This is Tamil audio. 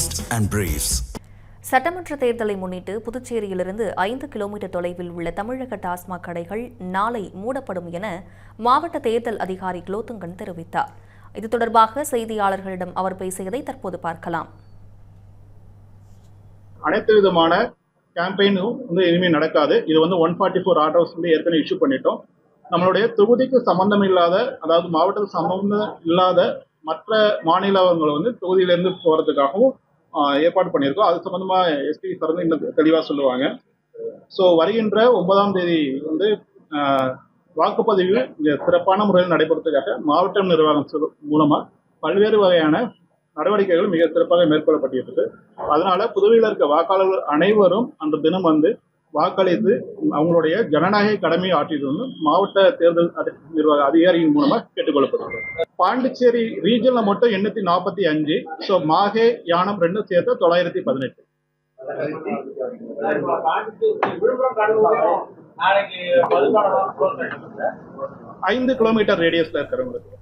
Gist and Briefs. சட்டமன்ற தேர்தலை முன்னிட்டு புதுச்சேரியிலிருந்து 5 கிலோமீட்டர் தொலைவில் உள்ள தமிழக டாஸ்மாக் கடைகள் நாளை மூடப்படும் என மாவட்ட தேர்தல் அதிகாரி குலோத்துங்கன் தெரிவித்தார். இது தொடர்பாக செய்தியாளர்களிடம் அவர் பேசியதை தற்போது பார்க்கலாம். அனைத்து விதமான கேம்பெயினும் இனிமேல் நடக்காது. இது 144 ஆர்டர்ஸ் ஏற்கனவே இஷ்யூ பண்ணிட்டோம். நம்மளுடைய தொகுதிக்கு சம்பந்தம் இல்லாத, அதாவது மாவட்டத்தில் சம்பந்தம் இல்லாத மற்ற மாநிலங்களை தொகுதியிலிருந்து போறதுக்காகவும் ஏற்பாடு பண்ணியிருக்கோம். அது சம்பந்தமா எஸ்பி சார் இன்னும் தெளிவாக சொல்லுவாங்க. ஸோ வருகின்ற 9ஆம் தேதி வாக்குப்பதிவு சிறப்பான முறையில் நடைபெறதுக்காக மாவட்ட நிர்வாகம் மூலமா பல்வேறு வகையான நடவடிக்கைகள் மிக சிறப்பாக மேற்கொள்ளப்பட்டிருக்கு. அதனால புதுவையில் இருக்க வாக்காளர்கள் அனைவரும் அந்த தினம் வாக்களித்து அவங்களுடைய ஜனநாயக கடமையை ஆற்றிட்டு மாவட்ட தேர்தல் நிர்வாக அதிகாரியின் மூலமா கேட்டுக்கொள்ளப்படுகிறது. பாண்டிச்சேரி ரீஜன்ல மட்டும் 845, ஸோ மாஹே யானம் 2 சேர்த்து 918. 5 கிலோமீட்டர் ரேடியஸ்ல இருக்கிறவங்களுக்கு